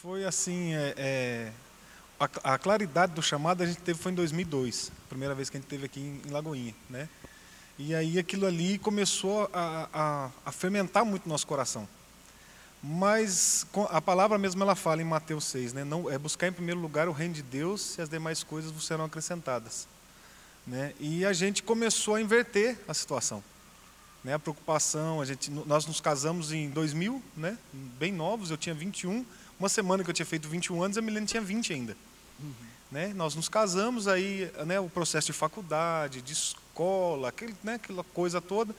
Foi assim, a claridade do chamado a gente teve foi em 2002, a primeira vez que a gente teve aqui em Lagoinha, né? E aí aquilo ali começou a fermentar muito no nosso coração. Mas a palavra mesmo ela fala em Mateus 6, né? Não, é buscar em primeiro lugar o reino de Deus e as demais coisas vos serão acrescentadas, né? E a gente começou a inverter a situação, né? A preocupação, nós nos casamos em 2000, né? Bem novos, eu tinha 21, uma semana que eu tinha feito 21 anos, a Milene tinha 20 ainda. Né? Nós nos casamos, aí, né, o processo de faculdade, de escola, aquela coisa toda,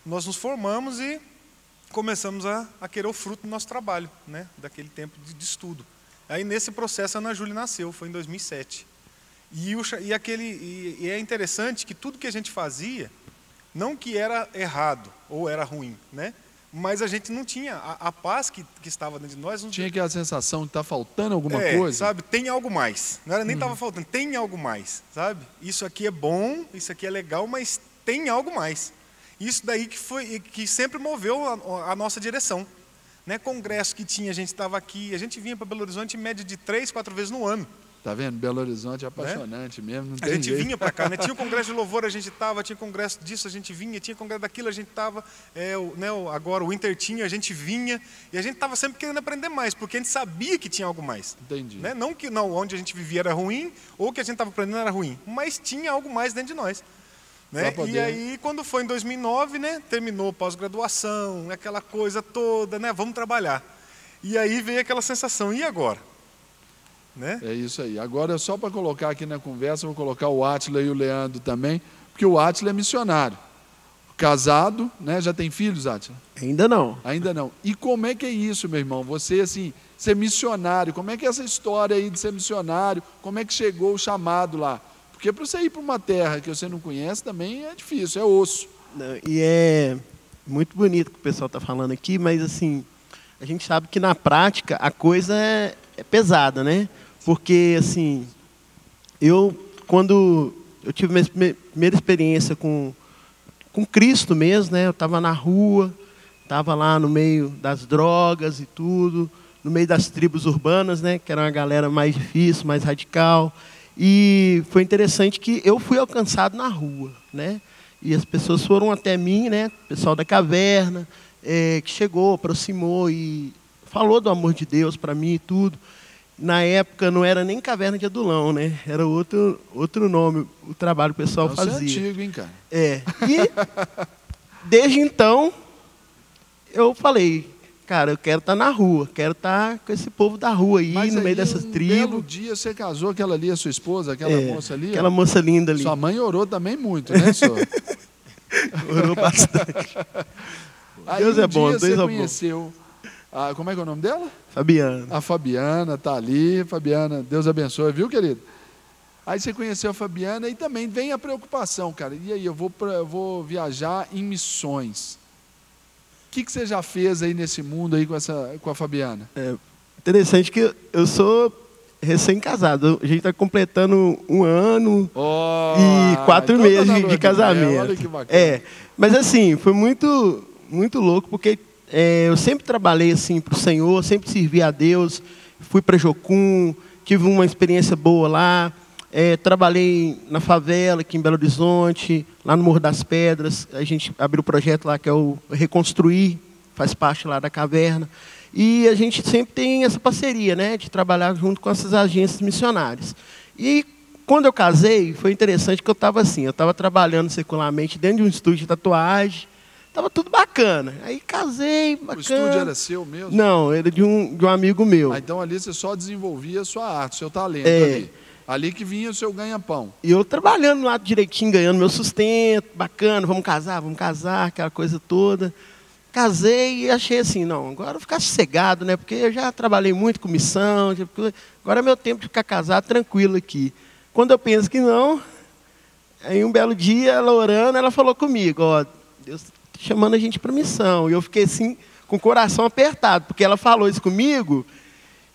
nós nos formamos e começamos a querer o fruto do nosso trabalho, né, daquele tempo de estudo. Aí nesse processo a Ana Júlia nasceu, foi em 2007. E é interessante que tudo que a gente fazia, não que era errado ou era ruim, né? Mas a gente não tinha a paz que estava dentro de nós. Não tinha aquela sensação de estar faltando alguma coisa. Sabe, tem algo mais. Não era nem estava faltando, tem algo mais, sabe? Isso aqui é bom, isso aqui é legal, mas tem algo mais. Isso daí que sempre moveu a nossa direção. Né? Congresso que tinha, a gente estava aqui, a gente vinha para Belo Horizonte em média de 3, 4 vezes no ano. Tá vendo? Belo Horizonte é apaixonante, né? Mesmo, não tem A gente jeito. vinha para cá, né? Tinha o congresso de louvor, a gente estava, tinha congresso disso, a gente vinha, tinha congresso daquilo, a gente estava, agora o Inter tinha, a gente vinha, e a gente estava sempre querendo aprender mais, porque a gente sabia que tinha algo mais. Entendi. Né? Não que onde a gente vivia era ruim, ou que a gente estava aprendendo era ruim, mas tinha algo mais dentro de nós. Né? E aí, quando foi em 2009, né, terminou pós-graduação, aquela coisa toda, né, vamos trabalhar. E aí veio aquela sensação, e agora? Né? É isso aí. Agora, só para colocar aqui na conversa, vou colocar o Átila e o Leandro também, porque o Átila é missionário. Casado, né? Já tem filhos, Átila? Ainda não. Ainda não. E como é que é isso, meu irmão? Você, assim, ser missionário, como é que é essa história aí de ser missionário? Como é que chegou o chamado lá? Porque para você ir para uma terra que você não conhece também é difícil, é osso. Não, e é muito bonito o que o pessoal está falando aqui, mas assim, a gente sabe que na prática a coisa é pesada, né? Porque, assim, quando eu tive minha primeira experiência com Cristo mesmo, né? Eu estava na rua, estava lá no meio das drogas e tudo, no meio das tribos urbanas, né? Que era uma galera mais difícil, mais radical. E foi interessante que eu fui alcançado na rua, né? E as pessoas foram até mim, né? O pessoal da caverna, que chegou, aproximou e falou do amor de Deus para mim e tudo. Na época não era nem Caverna de Adulão, né? Era outro nome, o trabalho que o pessoal fazia. Isso é antigo, hein, cara? E desde então eu falei, cara, eu quero estar na rua, quero estar com esse povo da rua aí, no meio dessas tribos. Belo dia você casou aquela ali, a sua esposa, aquela moça ali? Aquela moça linda ali. Sua mãe orou também muito, né, senhor? Orou bastante. Aí, Deus é bom, Deus é bom. Conheceu como é que é o nome dela? Fabiana. A Fabiana tá ali. Fabiana, Deus abençoe, viu, querido? Aí você conheceu a Fabiana e também vem a preocupação, cara. E aí, eu vou viajar em missões. O que você já fez aí nesse mundo aí com a Fabiana? Interessante que eu sou recém-casado. A gente está completando 1 ano e 4 meses de casamento. Olha que bacana. Mas assim, foi muito, muito louco, porque eu sempre trabalhei assim para o Senhor, sempre servi a Deus, fui para Jocum, tive uma experiência boa lá, trabalhei na favela aqui em Belo Horizonte, lá no Morro das Pedras, a gente abriu o projeto lá que é o Reconstruir, faz parte lá da caverna, e a gente sempre tem essa parceria, né, de trabalhar junto com essas agências missionárias. E quando eu casei, foi interessante que eu estava trabalhando secularmente dentro de um estúdio de tatuagem, estava tudo bacana. Aí casei, bacana. O estúdio era seu mesmo? Não, era de um amigo meu. Então ali você só desenvolvia a sua arte, o seu talento ali. Ali que vinha o seu ganha-pão. E eu trabalhando lá direitinho, ganhando meu sustento, bacana, vamos casar, aquela coisa toda. Casei e achei assim, não, agora eu vou ficar sossegado, né? Porque eu já trabalhei muito com missão, agora é meu tempo de ficar casado tranquilo aqui. Quando eu penso que não, aí um belo dia, ela orando, ela falou comigo, Deus chamando a gente para missão. E eu fiquei assim, com o coração apertado, porque ela falou isso comigo,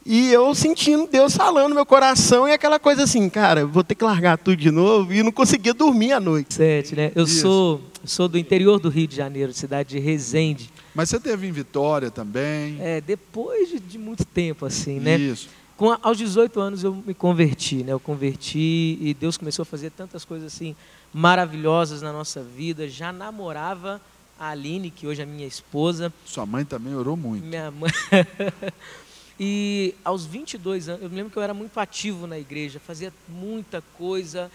e eu sentindo Deus falando no meu coração, e aquela coisa assim, cara, vou ter que largar tudo de novo, e não conseguia dormir à noite. Né? Eu sou sou do interior do Rio de Janeiro, cidade de Resende. Mas você teve em Vitória também? Depois de muito tempo, assim, né? Isso. Aos 18 anos eu me converti, né? Eu converti e Deus começou a fazer tantas coisas assim maravilhosas na nossa vida. Já namorava a Aline, que hoje é minha esposa. Sua mãe também orou muito. Minha mãe. E aos 22 anos, eu me lembro que eu era muito ativo na igreja, fazia muita coisa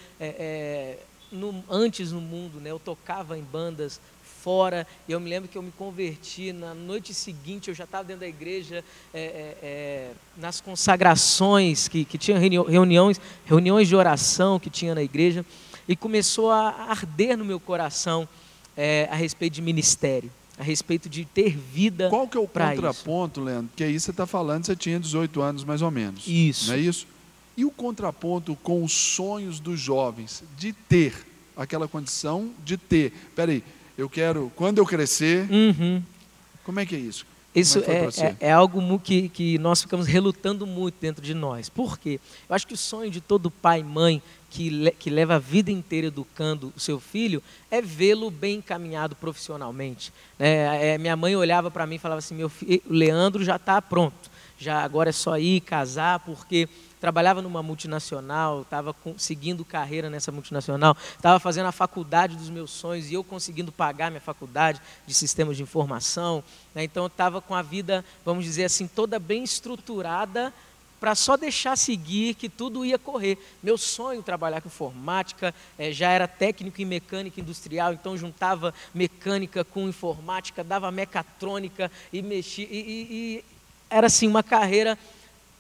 antes no mundo, né? Eu tocava em bandas fora, e eu me lembro que eu me converti, na noite seguinte eu já estava dentro da igreja, nas consagrações, que tinha reuniões de oração que tinha na igreja, e começou a arder no meu coração a respeito de ministério, a respeito de ter vida. Qual que é o contraponto, Leandro? Porque aí você está falando, você tinha 18 anos mais ou menos. Isso. Não é isso? E o contraponto com os sonhos dos jovens de ter aquela condição de ter. Peraí, eu quero, quando eu crescer, como é que é isso? Isso é algo que nós ficamos relutando muito dentro de nós. Por quê? Eu acho que o sonho de todo pai e mãe que leva a vida inteira educando o seu filho é vê-lo bem encaminhado profissionalmente. Minha mãe olhava para mim e falava assim, meu filho, o Leandro já está pronto, já agora é só ir casar, porque trabalhava numa multinacional, estava seguindo carreira nessa multinacional, estava fazendo a faculdade dos meus sonhos e eu conseguindo pagar minha faculdade de sistemas de informação, né? Então eu estava com a vida, vamos dizer assim, toda bem estruturada para só deixar seguir que tudo ia correr. Meu sonho trabalhar com informática, já era técnico em mecânica industrial, então juntava mecânica com informática, dava mecatrônica e mexia, e era assim uma carreira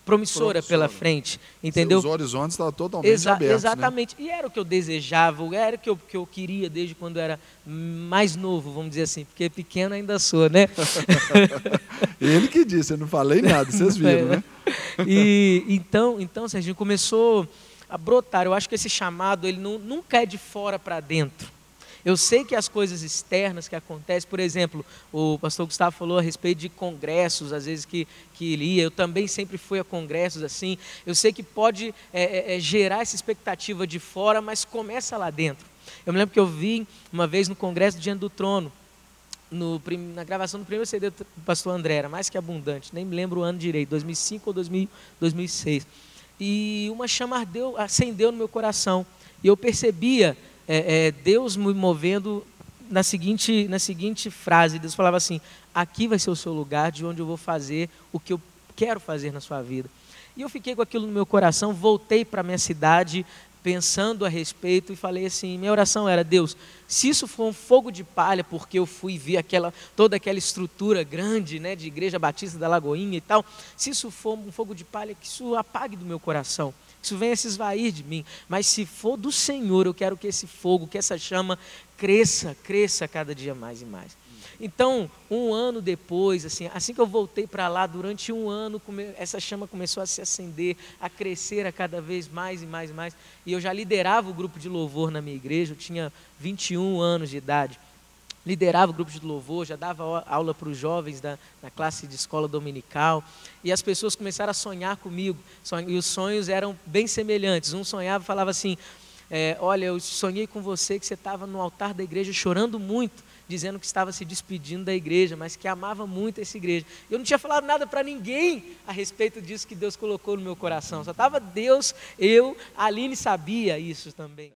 promissora pela frente, entendeu? Os horizontes estavam totalmente abertos. Exatamente, né? E era o que eu desejava, era o que eu queria desde quando eu era mais novo, vamos dizer assim, porque pequeno ainda sou, né? Ele que disse, eu não falei nada, vocês viram, né? E então, Serginho, começou a brotar. Eu acho que esse chamado, ele nunca é de fora para dentro. Eu sei que as coisas externas que acontecem, por exemplo, o pastor Gustavo falou a respeito de congressos, às vezes que ele ia, eu também sempre fui a congressos assim, eu sei que pode gerar essa expectativa de fora, mas começa lá dentro. Eu me lembro que eu vi uma vez no congresso do Diante do Trono, na gravação do primeiro CD do pastor André, era Mais Que Abundante, nem me lembro o ano direito, 2005 ou 2006, e uma chama acendeu no meu coração, e eu percebia Deus me movendo na seguinte frase. Deus falava assim, aqui vai ser o seu lugar de onde eu vou fazer o que eu quero fazer na sua vida. E eu fiquei com aquilo no meu coração, voltei para a minha cidade pensando a respeito e falei assim, minha oração era, Deus, se isso for um fogo de palha, porque eu fui ver toda aquela estrutura grande, né, de Igreja Batista da Lagoinha e tal, se isso for um fogo de palha, que isso apague do meu coração, que isso venha se esvair de mim, mas se for do Senhor, eu quero que esse fogo, que essa chama cresça cada dia mais e mais. Então, um ano depois, assim que eu voltei para lá, durante um ano, essa chama começou a se acender, a crescer a cada vez mais e mais e mais. E eu já liderava o grupo de louvor na minha igreja, eu tinha 21 anos de idade. Liderava o grupo de louvor, já dava aula para os jovens na classe de escola dominical. E as pessoas começaram a sonhar comigo, e os sonhos eram bem semelhantes. Um sonhava e falava assim, olha, eu sonhei com você que você estava no altar da igreja chorando muito, dizendo que estava se despedindo da igreja, mas que amava muito essa igreja. Eu não tinha falado nada para ninguém a respeito disso que Deus colocou no meu coração. Só estava Deus, a Aline sabia isso também.